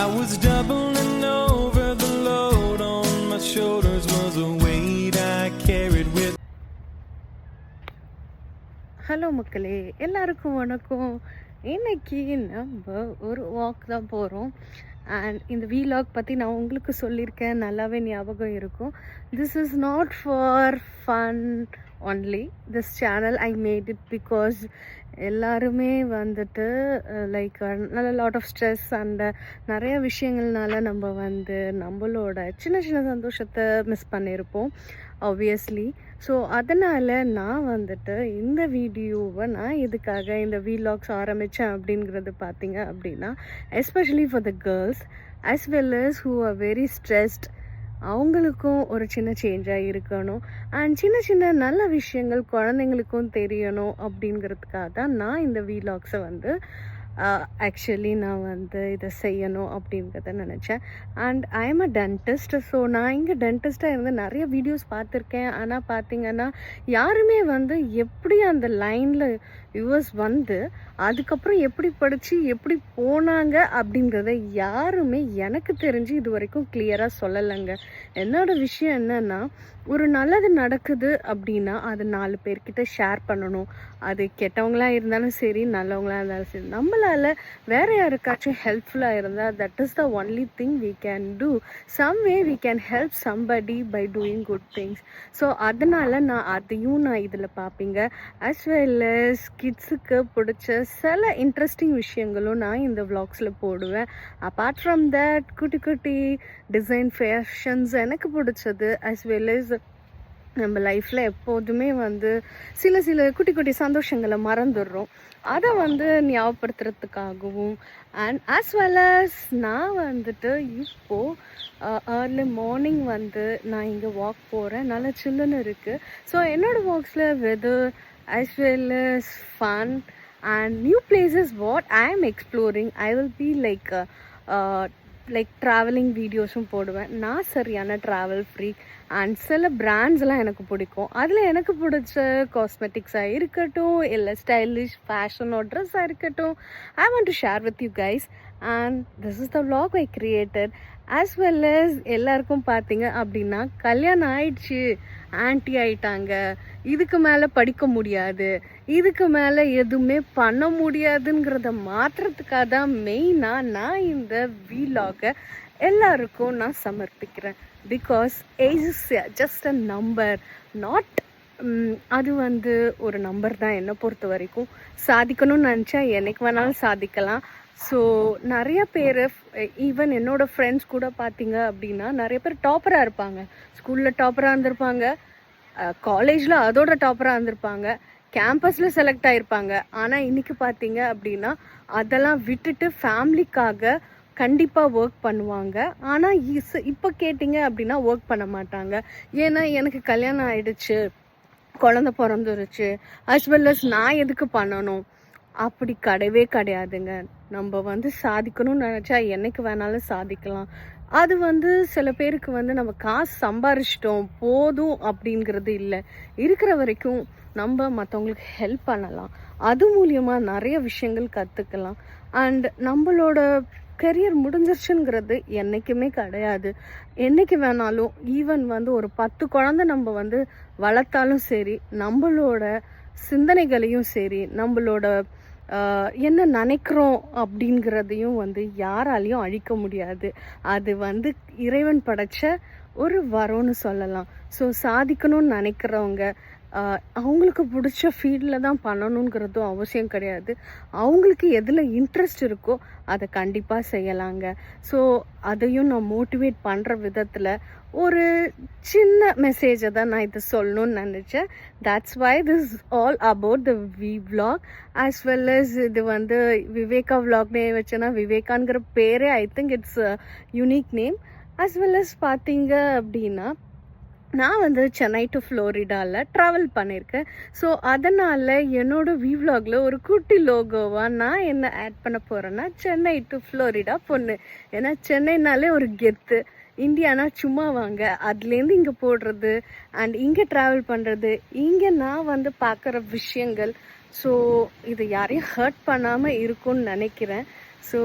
I was doubling over, the load on my shoulders was a weight I carried with. Hello மக்களே, எல்லாருக்கும் வணக்கம். இன்னைக்கு நம்ம ஒரு வாக் தான் போகிறோம். அண்ட் இந்த வீலாக் பற்றி நான் உங்களுக்கு சொல்லியிருக்கேன், நல்லாவே ஞாபகம் இருக்கும். This is not for fun only. This channel I made it because எல்லாருமே வந்துட்டு லைக் நல்ல லாட் ஆஃப் ஸ்ட்ரெஸ் அண்ட் நிறைய விஷயங்கள்னால நம்ம நம்மளோட சின்ன சின்ன சந்தோஷத்தை மிஸ் பண்ணியிருப்போம் ஆப்வியஸ்லி. ஸோ அதனால் நான் இந்த வீடியோவை நான் எதுக்காக இந்த வீலாக்ஸ் ஆரம்பித்தேன் அப்படிங்கிறது பார்த்தீங்க அப்படின்னா, especially for the girls as well as who are very stressed, அவங்களுக்கும் ஒரு சின்ன சேஞ்சாக இருக்கணும் அண்ட் சின்ன சின்ன நல்ல விஷயங்கள் குழந்தைங்களுக்கும் தெரியணும் அப்படிங்கிறதுக்காக தான் நான் இந்த வீலாக்ஸை ஆக்சுவலி நான் இதை செய்யணும் அப்படிங்கிறத நினச்சேன். And I am a dentist. So நான் இங்கே டென்டிஸ்ட்டாக இருந்து நிறைய வீடியோஸ் பார்த்துருக்கேன். ஆனால் பார்த்தீங்கன்னா யாருமே எப்படி அந்த லைனில் யூஎஸ் அதுக்கப்புறம் எப்படி படித்து எப்படி போனாங்க அப்படிங்கிறத யாருமே எனக்கு தெரிஞ்சு இது வரைக்கும் கிளியராக சொல்லலைங்க. என்னோடய விஷயம் என்னென்னா, ஒரு நல்லது நடக்குது அப்படின்னா அது 4 பேர்கிட்ட ஷேர் பண்ணணும். அது கெட்டவங்களாக இருந்தாலும் சரி, நல்லவங்களாக இருந்தாலும் சரி, நம்மளால் வேறு யாருக்காச்சும் ஹெல்ப்ஃபுல்லாக இருந்தால் that is the only thing we can do. Some way we can help somebody by doing good things. So அதனால் நான் இதில் பார்ப்பீங்க. அஸ் வெல் அஸ் கிட்ஸுக்கு பிடிச்ச சில இன்ட்ரெஸ்டிங் விஷயங்களும் நான் இந்த விளாக்ஸில் போடுவேன். அப்பார்ட் ஃப்ரம் தட் குட்டி குட்டி டிசைன் ஃபேஷன்ஸ் எனக்கு பிடிச்சது, அஸ் வெல் அஸ் நம்ம லைஃப்பில் எப்போதுமே சில சில குட்டி குட்டி சந்தோஷங்களை மறந்துடுறோம். அதை ஞாபகப்படுத்துறதுக்காகவும் அண்ட் ஆஸ் வெல் அஸ் நான் இப்போது ஏர்லி மார்னிங் நான் இங்கே வாக் போகிறேன். நல்லா சில்லுன்னு இருக்குது. ஸோ என்னோடய வாக்ஸில் weather as well as fun and new places what I am exploring. I will be like traveling வீடியோஸும் போடுவேன். நான் சரியான ட்ராவல் ஃப்ரீக் அண்ட் சில பிராண்ட்ஸ்லாம் எனக்கு பிடிக்கும். அதில் எனக்கு பிடிச்ச காஸ்மெட்டிக்ஸாக இருக்கட்டும், இல்லை ஸ்டைலிஷ் ஃபேஷன் ட்ரெஸ்ஸாக இருக்கட்டும், I want to share with you guys and this is the vlog I created. as well as எல்லாருக்கும் பார்த்தீங்க அப்படின்னா கல்யாணம் ஆயிடுச்சு, ஆன்ட்டி ஆயிட்டாங்க, இதுக்கு மேலே படிக்க முடியாது, இதுக்கு மேலே எதுவுமே பண்ண முடியாதுங்கிறத மாற்றுறதுக்காக தான் மெயினாக நான் இந்த வீலாகை எல்லாருக்கும் நான் சமர்ப்பிக்கிறேன். Because age is just a number, not அது ஒரு நம்பர் தான். என்னை பொறுத்த வரைக்கும் சாதிக்கணும்னு நினச்சா என்னைக்கு வேணாலும் சாதிக்கலாம். ஸோ நிறைய பேர் ஈவன் என்னோடய ஃப்ரெண்ட்ஸ் கூட பார்த்தீங்க அப்படின்னா நிறைய பேர் டாப்பராக இருப்பாங்க. ஸ்கூலில் டாப்பராக இருந்திருப்பாங்க, காலேஜில் அதோட டாப்பராக இருந்திருப்பாங்க, கேம்பஸில் செலக்ட் ஆகிருப்பாங்க. ஆனால் இன்றைக்கி பார்த்தீங்க அப்படின்னா அதெல்லாம் விட்டுட்டு ஃபேமிலிக்காக கண்டிப்பாக ஒர்க் பண்ணுவாங்க. ஆனால் இப்போ கேட்டிங்க அப்படின்னா ஒர்க் பண்ண மாட்டாங்க. ஏன்னா எனக்கு கல்யாணம் ஆகிடுச்சு, குழந்த பிறந்துருச்சு, as well as நான் எதுக்கு பண்ணணும், அப்படி கிடையாதுங்க. நம்ம சாதிக்கணும்னு நினச்சா என்னைக்கு வேணாலும் சாதிக்கலாம். அது சில பேருக்கு நம்ம காசு சம்பாரிச்சிட்டோம் போதும் அப்படிங்கிறது இல்லை. இருக்கிற வரைக்கும் நம்ம மற்றவங்களுக்கு ஹெல்ப் பண்ணலாம். அது மூலியமாக நிறைய விஷயங்கள் கற்றுக்கலாம். அண்ட் நம்மளோட கெரியர் முடிஞ்சிருச்சுங்கிறது என்றைக்குமே கிடையாது. என்றைக்கு வேணாலும் ஈவன் ஒரு 10 குழந்தை நம்ம வளர்த்தாலும் சரி, நம்மளோட சிந்தனைகளையும் சரி, நம்மளோட என்ன நினைக்கிறோம் அப்படிங்கிறதையும் யாராலையும் அழிக்க முடியாது. அது இறைவன் படைச்ச ஒரு வரம்னு சொல்லலாம். ஸோ சாதிக்கணும்னு நினைக்கிறவங்க அவங்களுக்கு பிடிச்ச ஃபீல்டில் தான் பண்ணணுங்கிறதும் அவசியம் கிடையாது. அவங்களுக்கு எதில் இன்ட்ரெஸ்ட் இருக்கோ அதை கண்டிப்பாக செய்யலாங்க. ஸோ அதையும் நான் மோட்டிவேட் பண்ணுற விதத்தில் ஒரு சின்ன மெசேஜை தான் நான் இதை சொல்லணும்னு நினச்சேன். That's why this all about the vlog as well as இது விவேகா vlogனே வச்சேன்னா விவேகாங்கிற பேரே I think it's unique name. as well as பார்த்தீங்க அப்படின்னா நான் சென்னை டு ஃப்ளோரிடாவில் ட்ராவல் பண்ணியிருக்கேன். ஸோ அதனால் என்னோடய வீவ்லாகில் ஒரு குட்டி லோகோவாக நான் என்ன ஆட் பண்ண போகிறேன்னா சென்னை டு ஃப்ளோரிடா பொண்ணு. ஏன்னா சென்னைனாலே ஒரு கெத்து, இந்தியானா சும்மா வாங்க, அதுலேருந்து இங்கே போடுறது அண்ட் இங்கே ட்ராவல் பண்ணுறது, இங்கே நான் பார்க்குற விஷயங்கள். ஸோ இது யாரையும் ஹர்ட் பண்ணாமல் இருக்கும்னு நினைக்கிறேன். ஸோ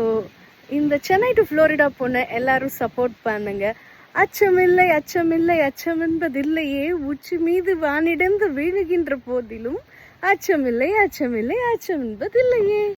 இந்த சென்னை டு ஃப்ளோரிடா பொண்ணை எல்லாரும் சப்போர்ட் பண்ணுங்க. அச்சமில்லை அச்சமில்லை அச்சம் என்பதில்லையே, உச்சி மீது வானிடந்து வீழுகின்ற போதிலும் அச்சமில்லை அச்சமில்லை அச்சம் என்பதில்லையே.